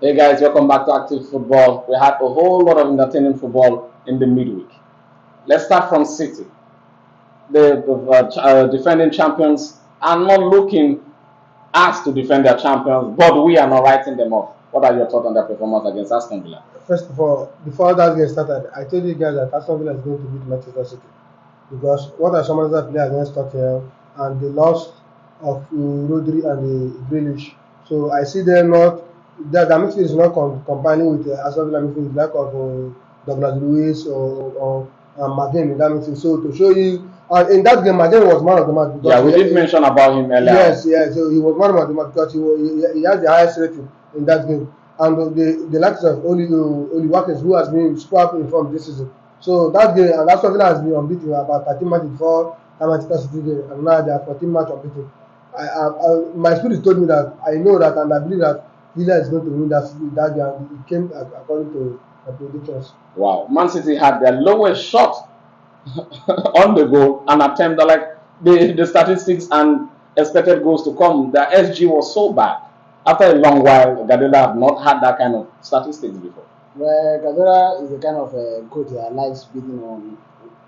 Hey guys, welcome back to Active Football. We had a whole lot of entertaining football in the midweek. Let's start from City. The defending champions are not looking asked to defend their champions, but we are not writing them off. What are your thoughts on their performance against Aston Villa? First of all, before that game started, I told you guys that Aston Villa is going to beat Manchester City because what are some other play against Tottenham and the loss of Rodri and the Grealish. So I see them not that midfield is not combining with Aston Villa midfield like of Douglas Luiz or Magen in that midfield. So to show you, and in that game, Magen was man of the match Yeah, because we did mention about him earlier. yes, yes. So he was man of the match because he has the highest rating in that game. And the likes of Oli Watkins, who has been super informed this season. So that game, and Aston Villa has been unbeaten about 13 matches before that Manchester City game, and now they are 14 matches unbeaten. My spirit told me that I know that, and I believe that Villa is going to win that game. And it came according to my predictions. Wow, Man City had their lowest shot on the goal and attempt like the statistics and expected goals to come. The SG was so bad. After a long while, Guardiola had not had that kind of statistics before. Well, Guardiola is a kind of coach that likes beating on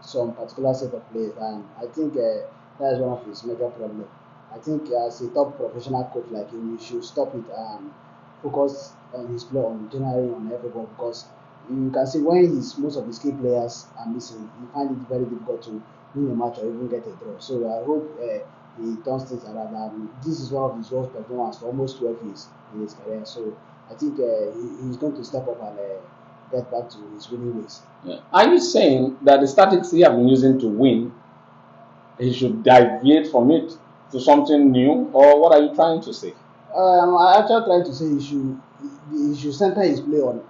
some particular set of players, and I think that is one of his major problems. I think as a top professional coach like him, he should stop it and focus on his play on generally on everybody because you can see when most of his key players are missing, you find it very difficult to win a match or even get a draw. So I hope he turns things around. And this is one of his worst performances for almost 12 years in his career. So I think he's going to step up and get back to his winning ways. Yeah. Are you saying that the statistics he has been using to win, he should deviate from it to something new, or what are you trying to say? I actually trying to say he should center his play on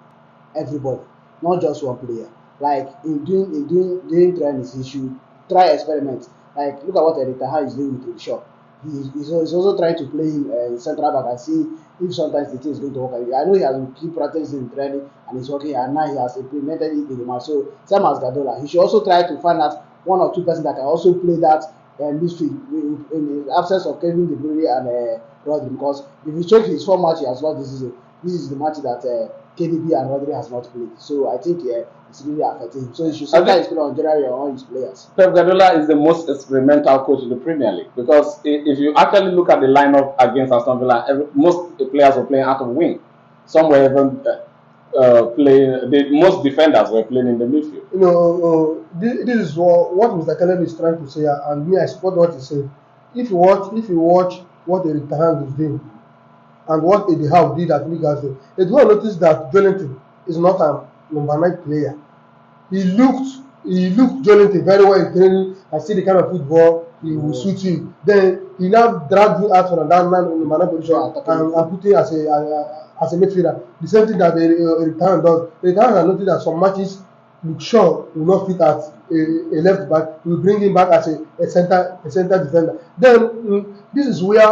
everybody, not just one player. Like in doing trainings, he should try experiments. Like look at what Eric Taha is doing with Shaw. He's also trying to play him central back and see if sometimes the thing is going to work. I know he has been keep practicing in training and it's working, and now he has implemented it in the match. So same as Gadola, he should also try to find out one or two persons that can also play that midfield in the absence of Kevin De Bruyne and Rodri. Because if you check his 4 match he has lost this season, this is the match that KDB and Rodri has not played. So I think it's really affecting him. So he should center his play on generally on all his players. Pep Guardiola is the most experimental coach in the Premier League because if you actually look at the lineup against Aston Villa, most players were playing out of wing. Some were even playing. Most defenders were playing in the midfield. This is what Mr. Caleb is trying to say, and me, I support what he said. If you watch what Eric Tahan is doing and what Eddie Howe did at Newcastle, you will notice that Jolinton is not a number 9 player. He looked Jolinton very well in training and see the kind of football he will suit him. Then he now dragged him out from that number 9 position and put him as a midfielder. The same thing that Eric Tahan does. Eric Tahan has noticed that some matches Luke Shaw will not fit as a left back. We will bring him back as a center defender. Then this is where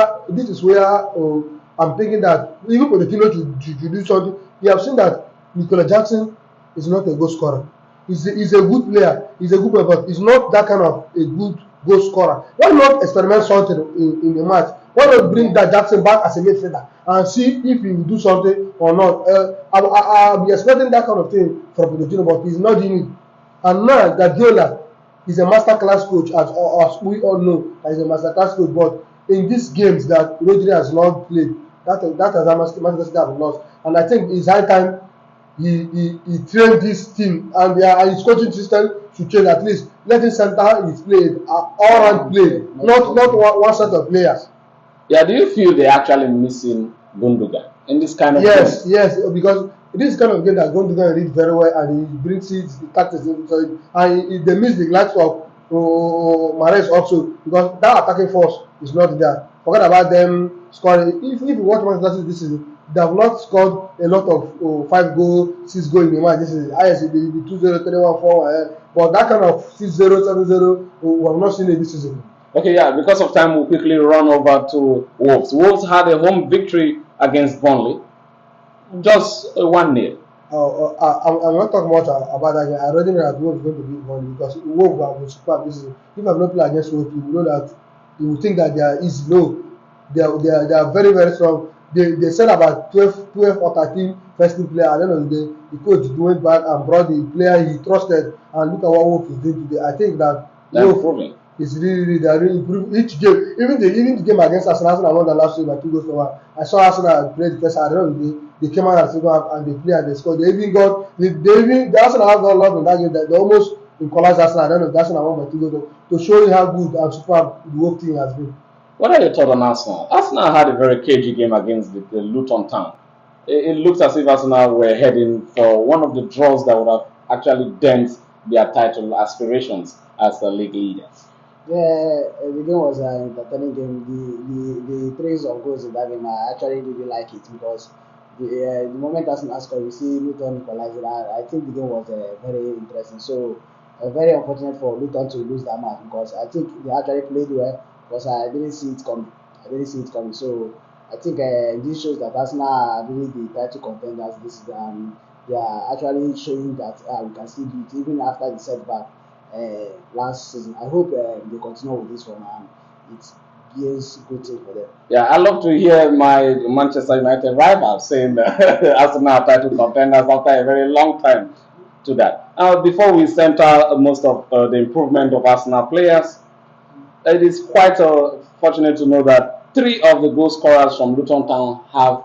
I'm thinking that even for the team to do something, we have seen that Nicola Jackson is not a goal scorer. He's a good player. He's a good player, but he's not that kind of a good goal scorer. Why not experiment something in the match? Why not bring that Jackson back as a midfielder and see if he will do something or not? I'll be expecting that kind of thing from Pochettino, but he's not doing it. And now Guardiola is a master class coach, as we all know, that he's a master class coach. But in these games that Rodri has not played, that has Manchester City have lost. And I think it's high time he trained this team, and his coaching system should change. At least let him center his play, all round play, not one set of players. Yeah, do you feel they're actually missing Gundogan in this kind of yes game? Yes, because this kind of game that Gundogan read very well, and he brings it, the tactics into it, and they miss the likes of Mahrez also, because that attacking force is not there. Forget about them scoring. If you watch Manchester City this season, they have not scored a lot of 5 goal, 6 goal in the match. This is highest the 2-0, 3-1, 4, but that kind of 6-0, 7-0, we have not seen it this season. Okay, yeah, because of time, we'll quickly run over to Wolves. Wolves had a home victory against Burnley, just 1-0. I'm not talking much about that game. I already know that Wolves is going to beat Burnley because Wolves have been superb this season. If I've not played against Wolves, you will know that you will think that they are easy. No, they are very, very strong. they said about 12 or 13 first team player. At the end of the day, the coach went back and brought the player he trusted, and look at what Wolf is doing today. I think that They're Wolf improving. is really they are really improving each game. Even the game against Arsenal won the last week by 2 goals to 1. I saw Arsenal play the first half. At the end of the day, they came out and second half and they play and they scored. They even got the Arsenal have got a lot in that game. They almost equalized Arsenal. At the end of the Arsenal won by 2 goals to show you how good and superb the whole team has been. What are your thoughts on Arsenal? Arsenal had a very cagey game against the Luton Town. It looked as if Arsenal were heading for one of the draws that would have actually dent their title aspirations as the league leaders. Yeah, the game was an entertaining game. The praise of goals in that game, I actually really like it because the moment Arsenal scored, we see Luton equalizing. I think the game was very interesting. So, very unfortunate for Luton to lose that match because I think they actually played well because I didn't see it coming. So, I think this shows that Arsenal are really the title contenders this season. They are actually showing that we can still do it even after the setback last season. I hope they continue with this one and it gives good thing for them. Yeah, I love to hear my Manchester United rival saying that Arsenal are title contenders after a very long time to that. Before we center most of the improvement of Arsenal players, it is quite fortunate to know that 3 of the goal scorers from Luton Town have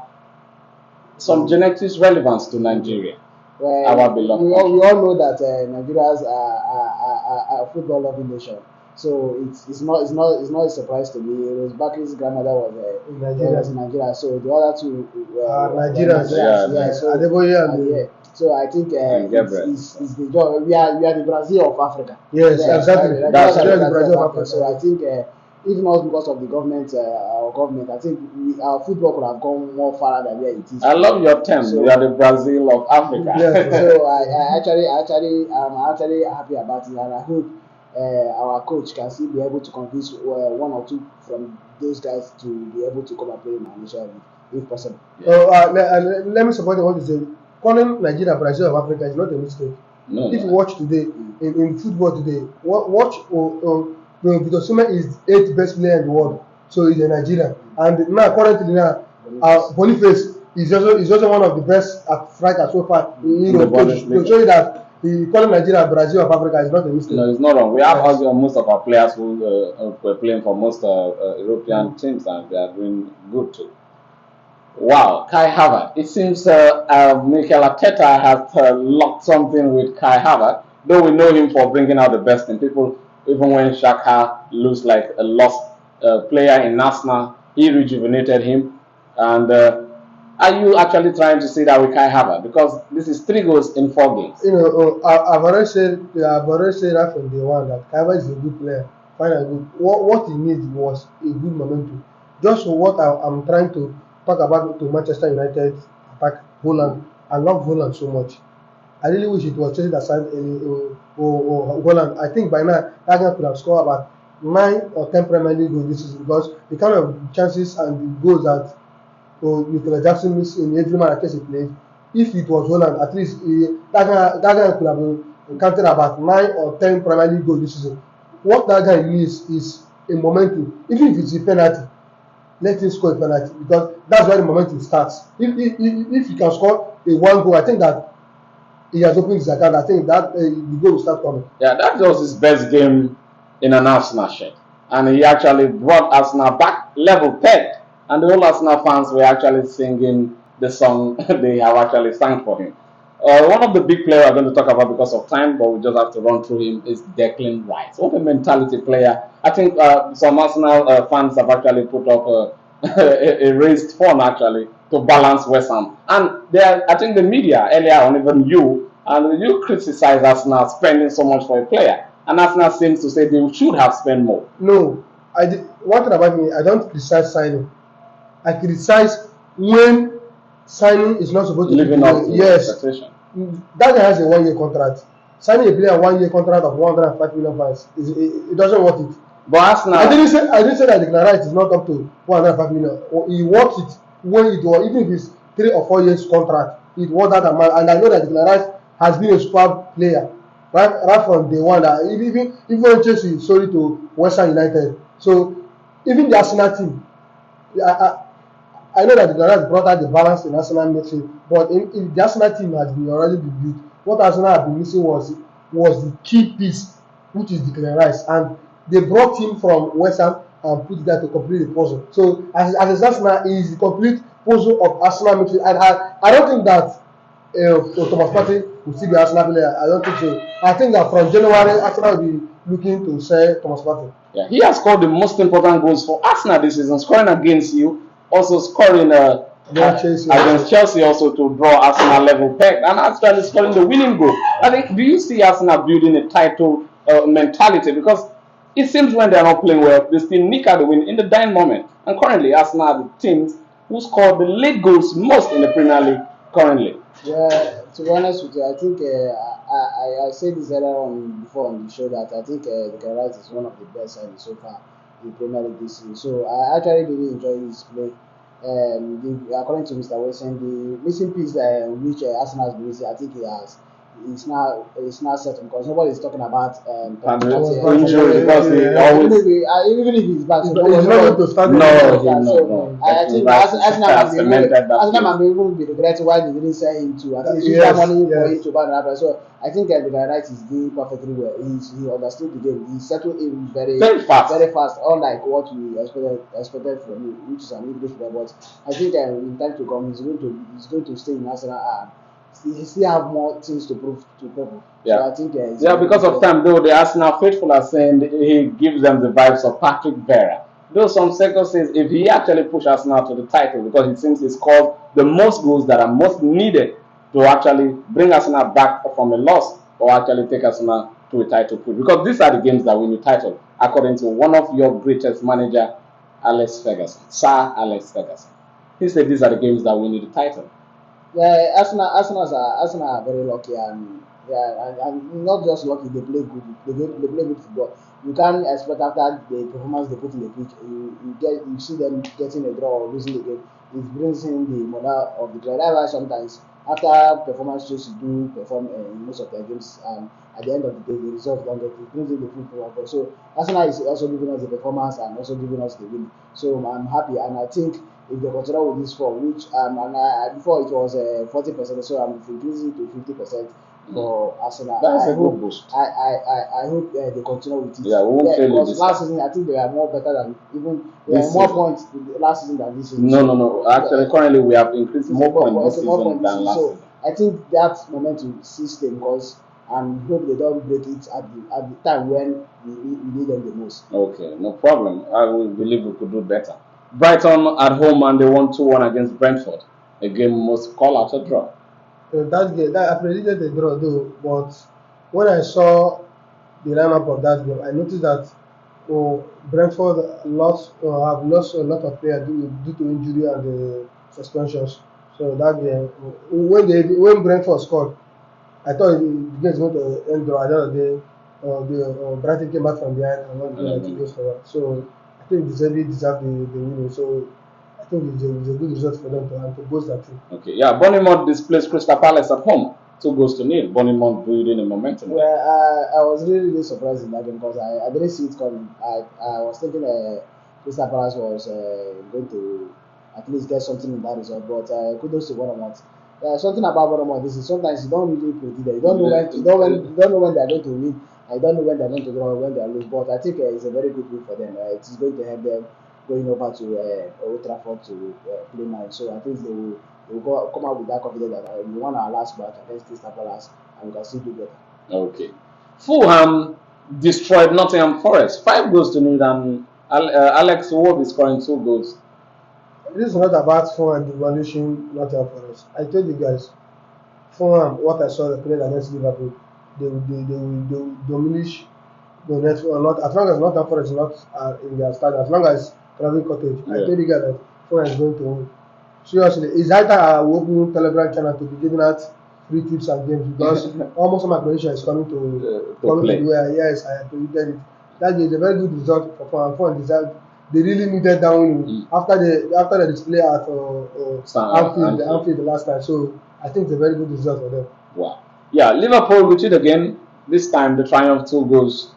some genetics relevance to Nigeria. Well, Our beloved we all know that Nigerians are a football loving nation. So it's not a surprise to me. It was Barkley's grandmother was In Nigeria. in Nigeria, so the other two Nigerians. Yeah. So Adeboye and yeah. So I think And Gabriel. it's the job. We are the Brazil of Africa. yes, exactly. That's Nigeria is right. the Brazil of Africa. So I think if not because of the government, our government, I think our football could have gone more far than where it is. I love your term. So- You are the Brazil of Africa. Yes. So I'm actually happy about it, and I hope our coach can still be able to convince 1 or 2 from those guys to be able to come and play in our nation league, if possible. Let me support what you say. Calling Nigeria Brazil of Africa is not a mistake. No, If you no. watch today in football today, watch Victor Osimhen is 8th best player in the world, so he's a Nigerian. And now currently Boniface is also one of the best strikers so far in Europe. To show you that calling Nigeria Brazil of Africa is not a mistake. No, it's not wrong. We have also most of our players who were playing for most European teams, and they are doing good too. Wow, Kai Havertz. It seems Mikel Arteta has locked something with Kai Havertz, though we know him for bringing out the best in people. Even when Xhaka looks like a lost player in Arsenal, he rejuvenated him. And are you actually trying to say that with Kai Havertz? Because this is 3 goals in 4 games. You know, I've already said that from day one that Kaiva is a good player, fine and good. What he needs was a good momentum. Just what I'm trying to talk about to Manchester United attack Holland. I love Holland so much. I really wish it was Chelsea that signed Holland. I think by now that guy could have scored about 9 or 10 Premier League goals this season because the kind of chances and the goals that Nicola Jackson missed in every match he played. If it was Holland, at least that guy could have been counted about 9 or 10 Premier League goals this season. What that guy needs is a momentum. Even if it's a penalty, let him score a penalty because that's where the momentum starts. If he can score a 1 goal, I think that he has opened his account. I think that the goal will start coming. Yeah, that was his best game in an Arsenal shirt. And he actually brought Arsenal back level pegged. And the whole Arsenal fans were actually singing the song they have actually sang for him. One of the big players we're going to talk about because of time, but we just have to run through him, is Declan Rice. What a mentality player. I think some Arsenal fans have actually put up a raised fund actually to balance West Ham. And I think the media earlier on, even you criticize Arsenal spending so much for a player. And Arsenal seems to say they should have spent more. No, one thing about me, I don't criticize signing. I criticize when signing is not supposed to Living up to yes. expectation. That guy has a 1-year contract. Signing a player a 1-year contract of 105 million pounds it doesn't worth it. But Arsenal, I didn't say that Declan Rice is not up to 105 million. He works it when it was, even if it's 3 or 4 years contract, it was that amount. And I know that Declan Rice has been a superb player right from day one. That even when Chelsea sold it to West Ham United, so even the Arsenal team, I know that the Gunners brought out the balance in Arsenal midfield, but in the Arsenal team has been already been built. What Arsenal have been missing was the key piece, which is Declan Rice, and they brought him from West Ham and put that to complete the puzzle. So as a Arsenal, he is the complete puzzle of Arsenal midfield, and I don't think that Thomas Partey will still be Arsenal player. I don't think so. I think that from January, Arsenal will be looking to sell Thomas Partey. Yeah, he has scored the most important goals for Arsenal this season, scoring against you, also scoring against Chelsea also to draw Arsenal level peg, and actually scoring the winning goal. I think, do you see Arsenal building a title mentality? Because it seems when they are not playing well, they still nick out the win in the dying moment. And currently, Arsenal are the teams who score the late goals most in the Premier League currently. Yeah, to be honest with you, I think I said this earlier on before on the show that I think the Gunners is one of the best sides so far in the Premier League this season. So I actually really enjoy his play. According to Mr. Wilson, the missing piece which Arsenal has been missing, I think it's now settled because nobody is talking about injury because they always even if he's back, He's not going to start. No. I think Arsenal may even be regretting why they didn't sell him to. I think use that money for him to buy another player. So I think the guy is doing perfectly well. He understood the game. He settled in very fast, unlike what we expected from him, which is an English player. But I think in time to come, he's going to stay in Arsenal and he still have more things to prove to people. Yeah. So I think because of time though, the Arsenal faithful are saying he gives them the vibes of Patrick Vieira. Though some sector says if he actually push Arsenal to the title because it seems he scored the most goals that are most needed to actually bring Arsenal back from a loss or actually take Arsenal to a title push. Because these are the games that win the title, according to one of your greatest manager, Sir Alex Ferguson. He said these are the games that win the title. Yeah, Arsenal are very lucky and not just lucky. They play good. They play good football. You can't expect after the performance they put in the pitch, you see them getting a draw or losing the game. It brings in the morale of the club. That's why sometimes after performance Chelsea do perform in most of their games, and at the end of the day the result don't get it. It brings in the football. So Arsenal is also giving us the performance and also giving us the win. So I'm happy, and I think if they continue with this form, which before it was 40%, so I'm increasing to 50% for Arsenal. That's a good boost. I hope they continue with it. Yeah, we won't fail because this last season I think they are more better than even they have more points last season than this season. No. Actually, currently we have increased more points this season than last season. I think that momentum system because and hope they don't break it at the time when we need them the most. Okay, no problem. I will believe we could do better. Brighton at home and they won 2-1 against Brentford. A game most call out a draw. That game, I predicted a draw though, but when I saw the lineup of that game, I noticed that Brentford have lost a lot of players due to injury and suspensions. So that game, when Brentford scored, I thought the game was going to end draw. At the end of the day, Brighton came back from behind and won the game 2 goals for one. So I think they deserve the winning. So I think it's a good result for them to boast that team. Okay, yeah. Bournemouth displays Crystal Palace at home. 2-0. Bournemouth building a momentum. Well, I was really surprised in that game because I didn't see it coming. I was thinking Crystal Palace was going to at least get something in that result, but kudos to Bournemouth. Something about Bournemouth is sometimes you don't really predict it. You don't know when they are going to win. I don't know when they are going to draw, when they are lose. But I think it's a very good win for them. It is going to help them going over to Old Trafford to play now. So I think they will come out with that confidence that we won our last match against Crystal Palace and we can still do better. Okay. Fulham destroyed Nottingham Forest 5-0, and Alex Ward is scoring 2 goals. This is not about Fulham demolishing Nottingham Forest. I told you guys, Fulham, what I saw the play against Liverpool, they will demolish the network. Not as long as Nottingham Forest is not in their stadium, as long as Craven Cottage. Yeah. I told you guys that Fulham is going to win. Seriously, it's either I will open Telegram channel to be giving out free tips and games because almost all my prediction is coming to where yes, I predicted it. That is a very good result for Fulham. Fulham deserved. They really needed that win after the display at Anfield the last time. So I think it's a very good result for them. Wow. Yeah, Liverpool with it again. This time the triumph 2 goals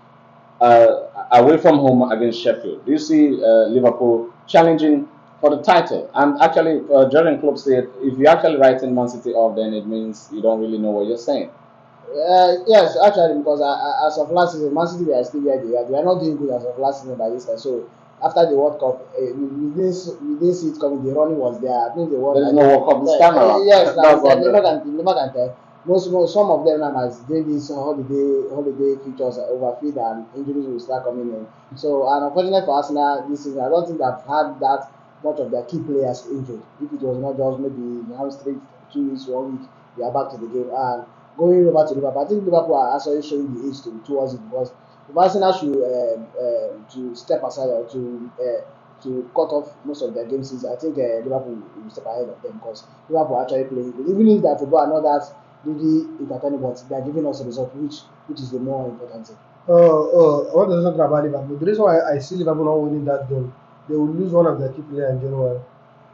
away from home against Sheffield. Do you see Liverpool challenging for the title. And actually, Jurgen Klopp said, if you actually writing Man City off, then it means you don't really know what you're saying. Yes, actually, because as of last season, Man City were still where they are. They are not doing good as of last season by this time. So after the World Cup, we didn't see it coming. The running was there. I think the World. There is no World Cup this time around. Yes, That's what never can tell. Some of them now might doing this holiday features overfeed and injuries will start coming in. So and unfortunately for Arsenal this season, I don't think they've had that much of their key players injured. If it was not just maybe hamstring 2 weeks, 1 week, we are back to the game. And going over to Liverpool, I think Liverpool are actually showing the age towards it because if Arsenal should to step aside or to cut off most of their game season, I think Liverpool will step ahead of them because Liverpool are actually playing good. Even if their football are not that really entertaining, but they are giving us a result, which is the more important thing. I want to talk about Liverpool. The reason why I see Liverpool not winning that game, they will lose one of their key players in January,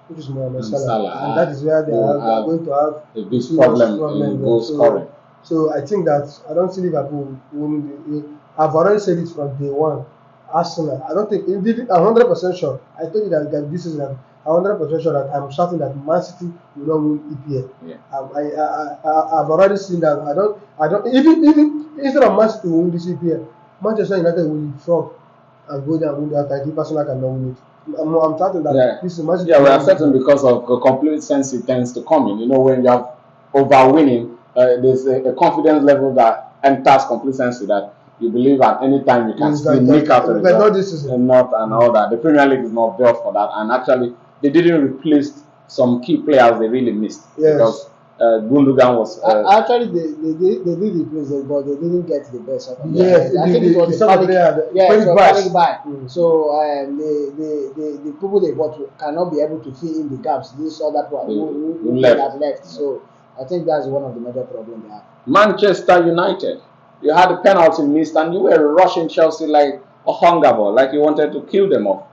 which is Mohamed Salah, and that is where they are going to have a big problem in goal scoring. So I think that I don't see Liverpool winning. I've already said it from day one. Arsenal, I don't think, I'm 100% sure. I told you that this is I'm 100% sure that I'm certain that Man City will not win EPL. Yeah. I've already seen that. I don't even instead of Man City will win this EPL, Manchester United will frog and go there and win that title. Arsenal cannot win it. I'm certain that this is Man City. Yeah, we are certain because of the complete sense it tends to come in. You know, when you have over winning, there's a confidence level that enters complete sense that you believe at any time you can still make out a result, and all that. The Premier League is not built for that, and actually they didn't replace some key players they really missed because Gundogan was. Actually, they did replace them, but they didn't get the best of them. Yes, I think it was the panic buy. So the people they bought cannot be able to fill in the gaps. These other people who have left. So I think that's one of the major problems they have. Manchester United. You had a penalty missed and you were rushing Chelsea like a hunger ball, like you wanted to kill them off.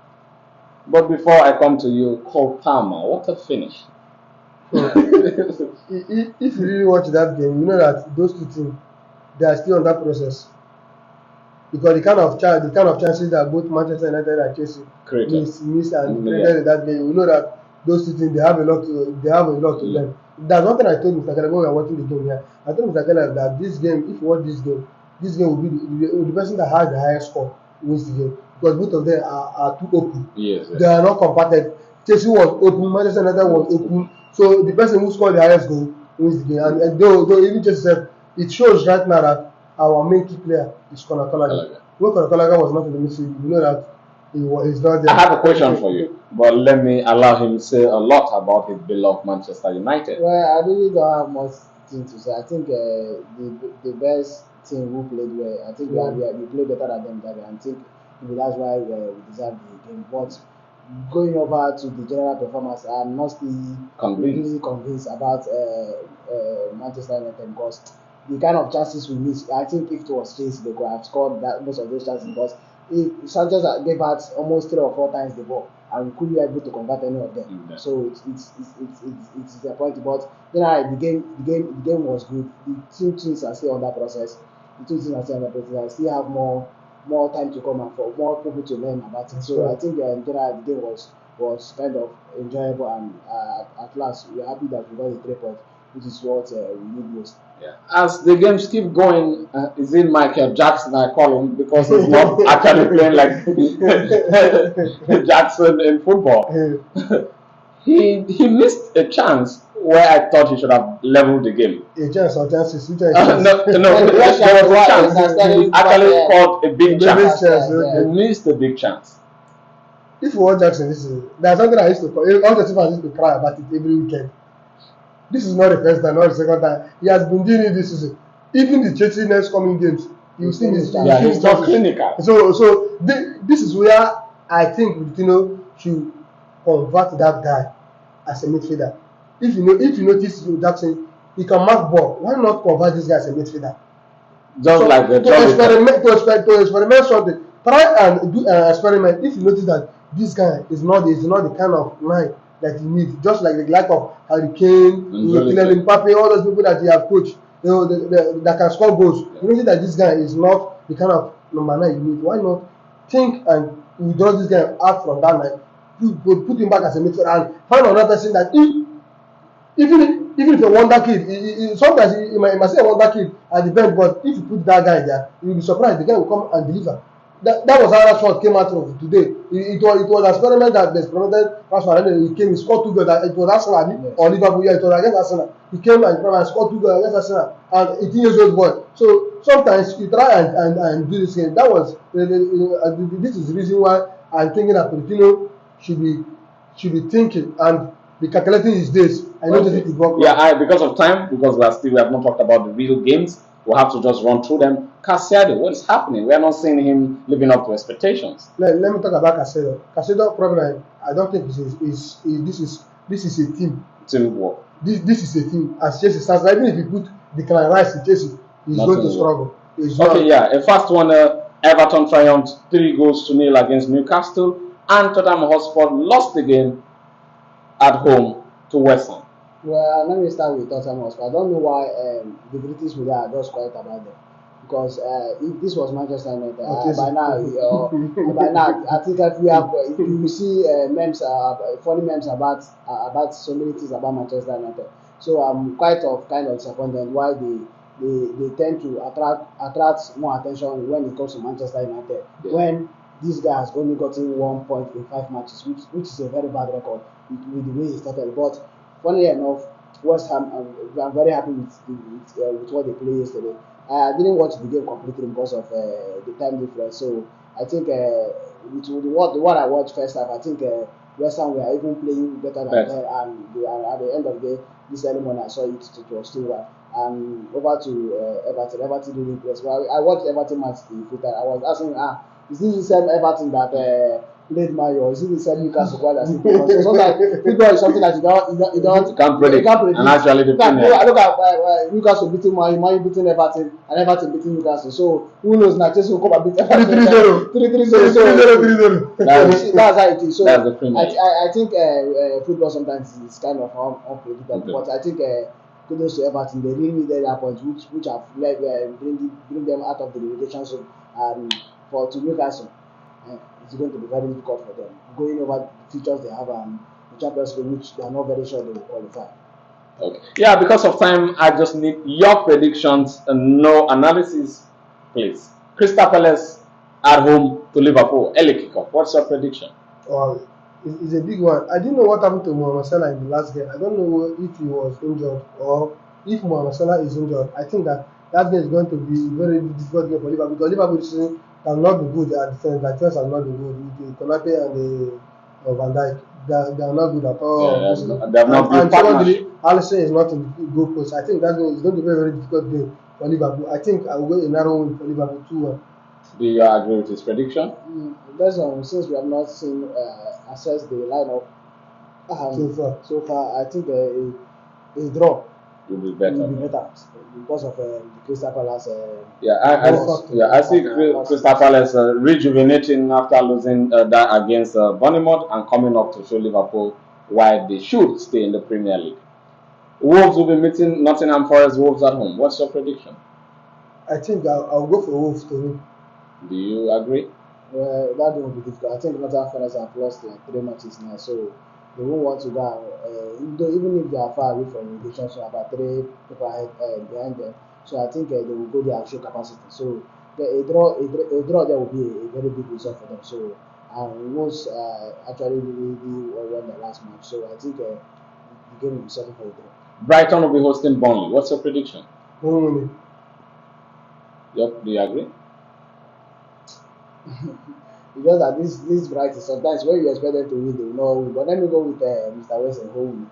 But before I come to you, Cole Palmer, what a finish. If you really watch that game, you know that those two teams, they are still on that process. Because the kind of chances that both Manchester United and Chelsea missed and created in that game, you know that those two teams they have a lot to learn. That's one thing I told Mr. Keller when we were watching the game here. I told Mr. Keller that this game, if you watch this game will be the person that has the highest score wins the game. Because both of them are too open. Yes. They are not compacted. Chelsea was open, Manchester United was open. So the person who scored the highest goal wins the game. And though even Chelsea said, it shows right now that our main key player is Conor Gallagher. When Conor Gallagher was not in the midfield, you know that he's not there. I have a question for you, but let me allow him to say a lot about his beloved Manchester United. Well, I really don't have much thing to say. I think the best team who played well, I think we played better than them that day. I think that's why we deserve the game. But going over to the general performance, I'm not still completely convinced about Manchester United because the kind of chances we missed, I think if it was Chelsea, they could have scored most of those chances because Sanchez gave us almost 3 or 4 times the ball and we couldn't be able to convert any of them. Mm-hmm. So it's disappointing. But the game was good. The two teams are still on that process. I still have more time to come and for more people to learn about it. So I think the game was kind of enjoyable and at last we're happy that we got the 3 points, which is what we need most. Yeah. As the games keep going, is it Michael Jackson I call him because he's not actually playing like Jackson in football. He missed a chance where I thought he should have leveled the game. A chance or chances? No, there was a chance. He actually caught a big chance. He missed a big chance. If you want Jackson, there's something I used to call. All the people used to cry about it every weekend. This is not the first time, not the second time. He has been doing it this season. Even the Chelsea next coming games, you'll see his chance. Yeah, he's not clinical. So this is where I think Pochettino should convert that guy as a midfielder. If you notice Jackson, he can mark ball. Why not convert this guy as a midfielder? Just like the to experiment something. Try and do an experiment. If you notice that this guy is not the kind of man that you need, just like the lack of Harry Kane, Kylian Mbappe, all those people that you have coached, that can score goals. You notice that this guy is not the kind of number 9 you need. Why not think and withdraw this guy out from that line? put him back as a midfielder and find another person that even if a wonder kid, sometimes you might see a wonder kid at the bench, but if you put that guy there, you will be surprised the guy will come and deliver. That was how Rashford came out of today. It was an experiment that they experimented Rashford, and then he came, he scored 2 goals. It was Arsenal or Liverpool. Yeah, it was against Arsenal. He came and scored 2 goals against Arsenal, and 18 years old boy. So sometimes you try and do this game. That was this is the reason why I'm thinking that Pochettino should be thinking and be calculating his days. I know this is work. Yeah, because of time, because we have not talked about the real games. We'll have to just run through them. Casiado, what is happening? We are not seeing him living up to expectations. Let me talk about Casiado. Casiado problem, I don't think this is a team. Teamwork. This is a team. As Chelsea stands, even if you put Declan Rice in Chelsea, he's going to struggle. A fast one. Everton triumphed 3-0 against Newcastle, and Tottenham Hotspur lost the game at home to West Ham. Well, let me start with Tottenham Hotspur. I don't know why the British media are just quiet about them. Because if this was Manchester United, by now, I think if you see memes, funny memes about so many things about Manchester United. So I'm kind of disappointed why they tend to attract more attention when it comes to Manchester United. Yeah. When this guy has only gotten 1 point in 5 matches, which is a very bad record with the way he started. But funnily enough, West Ham, I'm very happy with what they played yesterday. I didn't watch the game completely because of the time difference. So I think with what I watched first half, I think West Ham were even playing better than them. And at the end of the day, this early morning I saw it was still well. And over to Everton. Everton didn't impress. Well, I watched Everton match the footer. I was asking, is this the same Everton that played Mario, or is it the same Newcastle squad that's played? So sometimes football is something that you can't predict. And actually, I look at Newcastle beating Mario beating Everton, and Everton beating Newcastle. So who knows? Now Chelsea will come and beat Everton 3-0. That's how it is. So I think football sometimes is kind of unpredictable. But I think kudos to Everton. They really needed that point, which have led bring them out of the relegation zone. To Newcastle, it's going to be very difficult for them going over the features they have and the Champions League, which they are not very sure they will qualify. Okay. Yeah, because of time, I just need your predictions and no analysis, please. Crystal Palace at home to Liverpool, early kickoff. What's your prediction? Well, it's a big one. I didn't know what happened to Mohamed Salah in the last game. I don't know if he was injured or if Mohamed Salah is injured. I think that game is going to be a very difficult game for Liverpool because Liverpool cannot be good at defense. The defense has not been good. With the Konate and the Van Dijk, they are not good at all. They have not been partnership. Alisson is not in the goal post. I think that game is going to be a very difficult game for Liverpool. I think I will go a narrow win for Liverpool 2-1. Do you agree with his prediction? Since we have not seen assess the lineup so far, I think a draw will be better because of the Crystal Palace. I see Crystal Palace rejuvenating after losing that against Bournemouth and coming up to show Liverpool why they should stay in the Premier League. Wolves will be meeting Nottingham Forest. Wolves at home. What's your prediction? I think I'll go for Wolves to win. Do you agree? That will be difficult. I think Nottingham Forest have lost 3 matches now, so they won't want to go. Even if they are far away from relegation, so about 3 people behind them. So I think they will go there and show capacity. So a draw there will be a very big result for them. So most actually really won the last match. So I think the game will be settled for a draw. Brighton will be hosting Burnley. What's your prediction? Burnley. Yep. Do you agree? Because that this Brighton, sometimes when you expect them to win, they will not win. But let me go with Mr. West and home.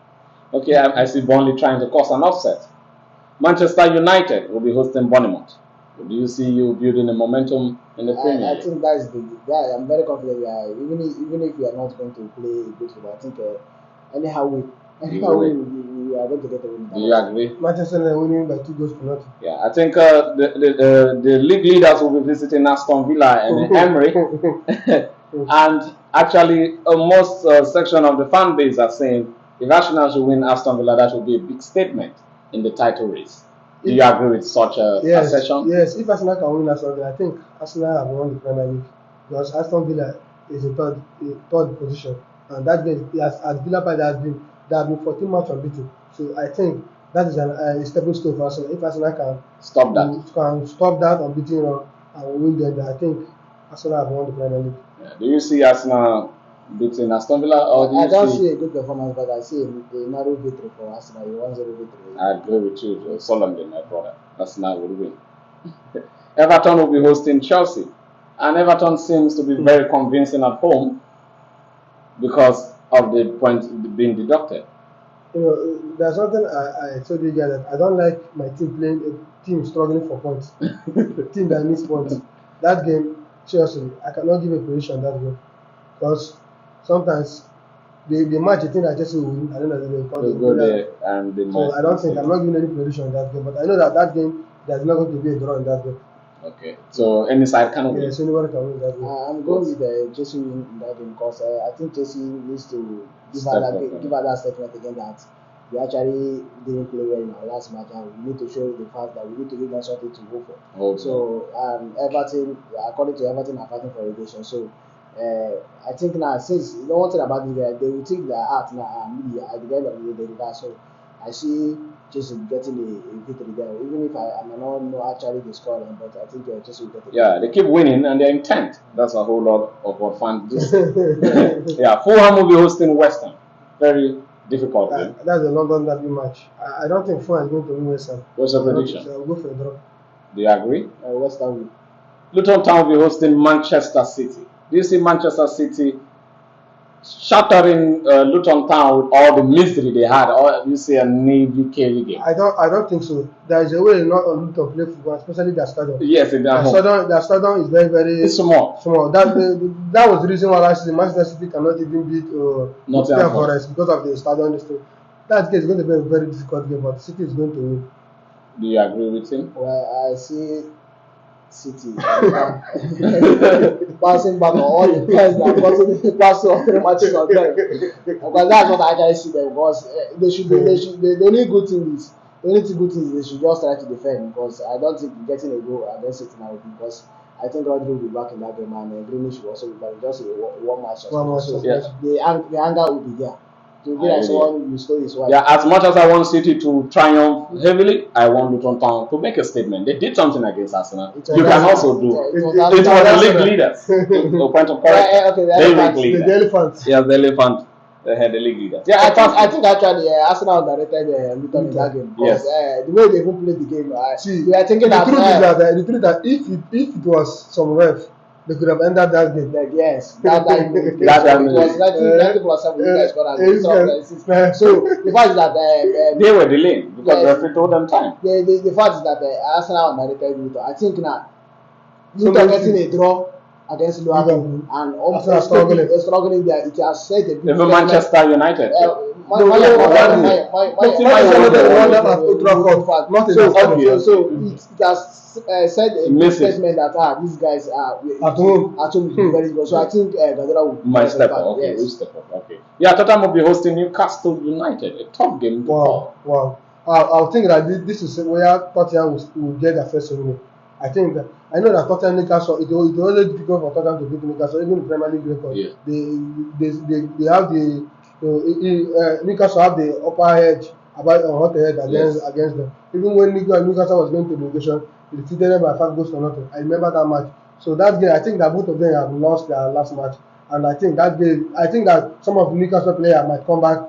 Okay, I see Burnley trying to cause an upset. Manchester United will be hosting Bournemouth. Do you see you building a momentum in the Premier League? I think that's I'm very confident. Even if we are not going to play good football, I think anyhow we are going to get a win. Do you agree? Manchester United winning by 2 goals to nothing. Yeah, I think the league leaders will be visiting Aston Villa and Emery, and actually most section of the fan base are saying if Arsenal should win Aston Villa, that would be a big statement in the title race. Do you agree with such a assertion? Yes, if Arsenal can win Aston Villa, I think Arsenal have won the Premier League because Aston Villa is in third position. and that game as Villa Park there has been 14 match unbeaten. So I think that is a stepping stone for Arsenal. If Arsenal Stop that. can stop that unbeaten run and win them, I think Arsenal have won the Premier League. Yeah. Do you see Arsenal beating Aston Villa, or do I you don't see? see a good performance, but I see a narrow victory for Arsenal, a 1-0 victory. I agree with you solemnly, my brother. Arsenal will win. Everton will be hosting Chelsea, and Everton seems to be very convincing at home because of the points being deducted. You know, there's something I told you guys that I don't like my team playing a team struggling for points, team that needs points. That game, Chelsea, I cannot give a prediction that game because sometimes the match you think that Chelsea will win, I don't know they They will go there and they So might. I don't think I'm not giving any prediction in that game, but I know that game there's not going to be a draw in that game. Okay, so any side can win. Yes, anyone can win that game. I'm going with Chelsea win in that game because I think Chelsea needs to give Step her that up, give her that statement again that we actually didn't play well in our last match, and we need to show the fact that we need to give them something to go for. Okay. So Everton, according to Everton, are fighting for relegation. So I think now, since you know one thing about this, they will think that now maybe at the end of the day they reverse. So I see Chelsea getting a victory there, even if I may not know actually the score, but I think Chelsea will get it. Yeah, they keep winning and they're intent. That's a whole lot of what fans do. Yeah, Fulham will be hosting West Ham. Very difficult game. That's a London derby match. I don't think Fulham is going to win West Ham. What's your prediction? So I'll go for a draw. Do you agree? West Ham will. Luton Town will be hosting Manchester City. Do you see Manchester City shattering Luton Town with all the misery they had, or you see a Navy Kerry game? I don't think so. There is a way not on Luton play football, especially their stadium. Yes, in their home. Their stadium is very It's small. Small. That was the reason why last season Manchester City cannot even beat Nottingham Forest because of the stadium. That game is going to be a very difficult game, but City is going to win. Do you agree with him? Well, I see City passing back on all the players that got past 3 matches on them. Because that's what I actually see them. Because they need good things. The only good things they should just try to defend. Because I don't think getting a goal against City now, because I think Rodri will be back in that game, and Greenish will also be back. Just one match. So yes. the anger will be there. To be like someone you stole his wife. Yeah, as much as I want City to triumph heavily, I want Luton Town to make a statement. They did something against Arsenal. You can also do. It was the league leaders. No point of correction. Okay, the elephant. Yeah, the elephant. They had the league leaders. Yeah, I think actually Arsenal directed Luton in that game. Yes. The way they even played the game, See, we are thinking the truth is that if it was some ref, they could have ended that game. Like, yes, that it was 90 plus 7. You guys scored So the fact is that they were delaying because the referee told them time. The fact is that Arsenal directed Luton. I think now Luton getting a draw against Liverpool and also struggling there. It has said a big even Manchester United. So it has said a big statement that these guys are at home very good. So I think Guardiola will step up. Okay, will step up. Okay. Yeah, Tottenham will be hosting Newcastle United. A tough game. Wow. I'll think that this is where Tottenham will get their first win. I know that Tottenham Newcastle it was always difficult for Tottenham to beat Newcastle, even the Premier League record. Yeah. They have the Newcastle have the upper edge about on hot head against them. Even when Newcastle was going to relegation, they defeated them by 5 goals to nothing. I remember that match. So that game, I think that both of them have lost their last match, and I think that some of the Newcastle players might come back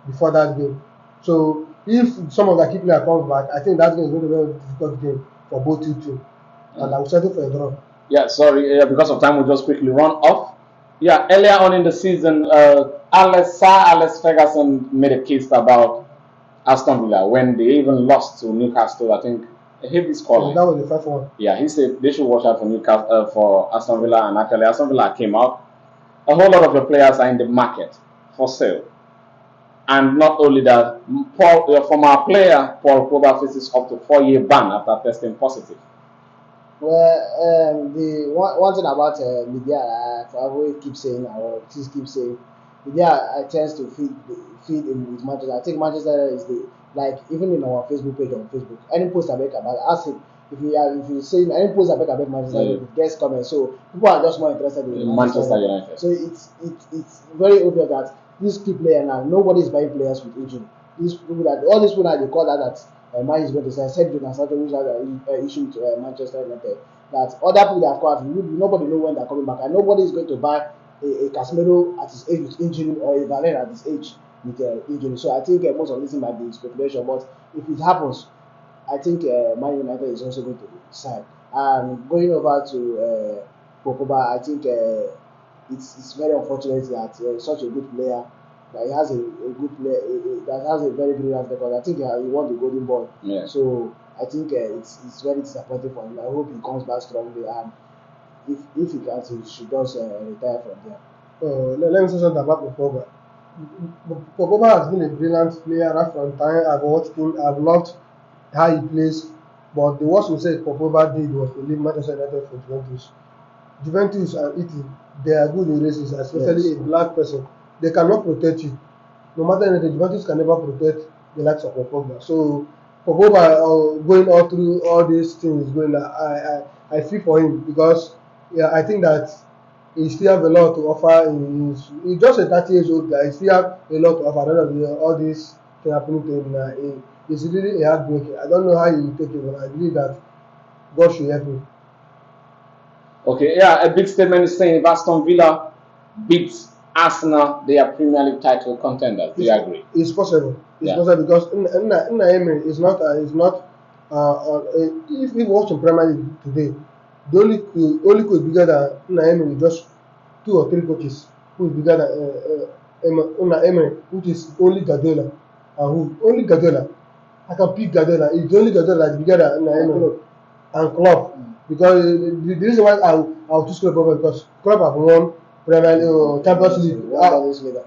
before that game. So if some of the key players come back, I think that game is going to be a very difficult game for both teams. And I will settle for a draw. Yeah, sorry, because of time, we'll just quickly run off. Yeah, earlier on in the season, Sir Alex Ferguson made a case about Aston Villa when they even lost to Newcastle. I think a heavy scoreline. That was the first one. Yeah, he said they should watch out for Newcastle for Aston Villa, and actually Aston Villa came out. A whole lot of the players are in the market for sale, and not only that, former player Paul Pogba faces up to 4-year ban after testing positive. Well, the one thing about media, I always keep saying, media tends to feed in with Manchester. I think Manchester is the Like even in our Facebook page on Facebook, any post I make about, ask him if you say any post I make about Manchester United, it gets comments. So people are just more interested in Manchester United. So it's very obvious that these key players now, nobody is buying players with injury. These people that all these people that they call that Man is going to say Cedric and Sancho, which has an issue with Manchester United. That other people that have come out, nobody know when they're coming back, and nobody is going to buy a Casemiro at his age with injury or a Varane at his age with injury. So I think most of this might be speculation, but if it happens, I think Man United is also going to sign. And going over to Pogba, I think it's very unfortunate that such a good player that he has a good player that has a very brilliant record. I think he won the Golden Ball. Yeah. So I think it's very disappointing for him. I hope he comes back strongly, and if he can, he should just retire from there. Let me say something about Pogba. Pogba has been a brilliant player right from time. I've watched him. I've loved how he plays. But the worst mistake Pogba did was to leave Manchester United for Juventus. Juventus and Italy, they are good in races, especially a black person. They cannot protect you. No matter anything, Juventus can never protect the likes of Pogba. So Pogba going all through all these things, I feel for him because I think that he still have a lot to offer. He's just a 30 years old guy. He still have a lot to offer. I don't know all this thing happening to him. It's really a heartbreaking. I don't know how he will take it, but I believe that God should help him. Okay, yeah, a big statement is saying if Aston Villa beats Arsenal, they are Premier League title contenders. Do you agree? It's possible. It's possible because Unai Emery is not. If you watch in Premier League today, the only coach bigger than Unai Emery, just 2 or 3 coaches who is bigger than Unai Emery, which is only Guardiola. And who? Only Guardiola. I can pick Guardiola. It's only Guardiola that is bigger than Unai Emery and Klopp. Because the reason why I'll choose Klopp because Klopp have won Premier League, Champions League.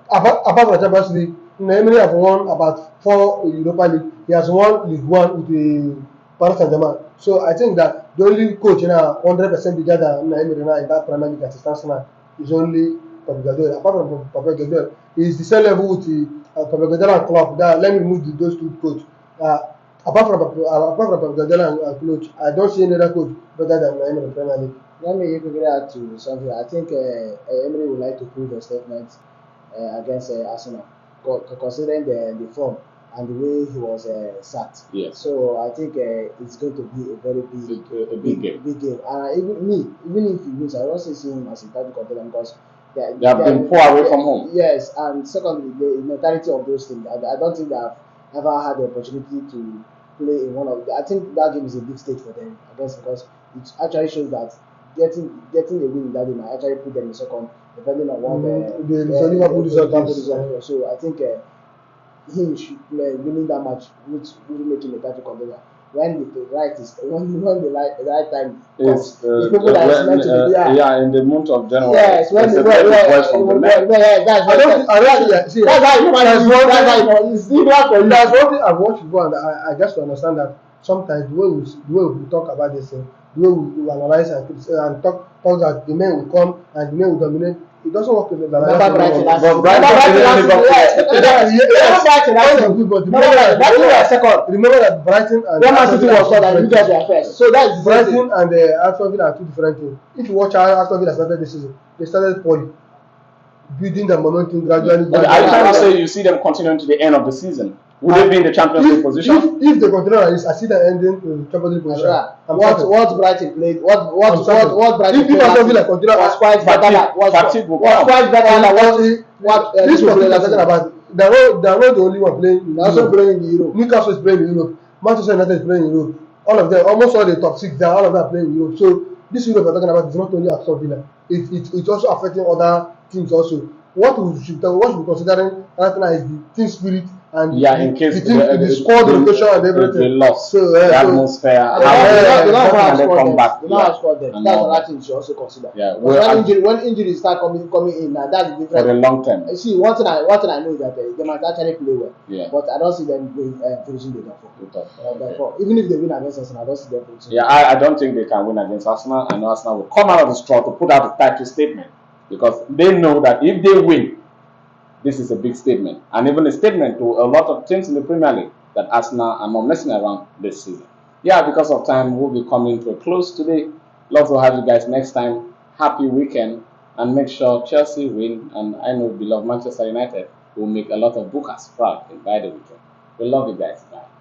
Apart from Champions League, Emery have won about 4 Europa League. He has won League 1 with the Paris Saint-Germain. So I think that the only coach now 100% bigger than Emery now in that Premier League as it stands now is only Pep Guardiola. Apart from Pep Guardiola, he's the same level with the Pep Guardiola and Klopp. Let me move those 2 coaches. Apart from Pep Guardiola and coach, I don't see any other coach better than Emery in the Premier League. Let me quickly add to something. I think Emery would like to prove a statement against Arsenal, considering the form and the way he was sacked. Yes. So I think it's going to be a very big game. Big game. And even if he wins, I also see him as a title contender because they have been far away from home. Yes, and secondly, the mentality of those things. I don't think they have ever had the opportunity to play in one of. I think that game is a big stage for them. I guess because it actually shows that getting a win in that game might actually put them in second, depending on what Liverpool result. So I think he should play winning that match, which will make him a title contender. When the right time comes, the people that is meant to be there. In the month of January. Yes, when that's one thing I've watched before, and I just to understand that sometimes the way we talk about this thing, the way we analyze and talk that the men will come and the men will dominate. It doesn't work with the Remember Brighton Remember that Brighton and Man City was third and you guys were first. So that's Brighton and Aston Villa are 2 different things. If you watch how Aston Villa started this season, they started poorly, building the momentum gradually. Are you trying to say you see them continuing to the end of the season? Would they be in the Champions League position? If they continue like this, I see them ending in the Champions League position. What Brighton played? What Brighton played? If Aston Villa continue, was quite better than what this was talking about. They are not the only one playing. They are also playing in Europe. Newcastle is playing in Europe. Manchester United is playing in Europe. All of them, almost all the top 6, they are all of them playing in Europe. So this Europe we are talking about is not only Aston Villa. It's also affecting other teams also. What we should be considering right now is the team spirit and in case the squad rotation and everything. They lost the atmosphere. How they come back. That's another thing you should also consider. Yeah, when injuries start coming in, now that's the difference. For the long term. See, one thing I know is that they might actually play well. Yeah. But I don't see them finishing the top 4. Even if they win against Arsenal, I don't see them finishing. Yeah, I don't think they can win against Arsenal. I know Arsenal will come out of the straw to put out a title statement because they know that if they win, this is a big statement, and even a statement to a lot of teams in the Premier League. that Arsenal are not messing around this season. Yeah, because of time, we'll be coming to a close today. Love to have you guys next time. Happy weekend, and make sure Chelsea win. And I know beloved Manchester United will make a lot of bookers proud by the weekend. We love you guys. Bye.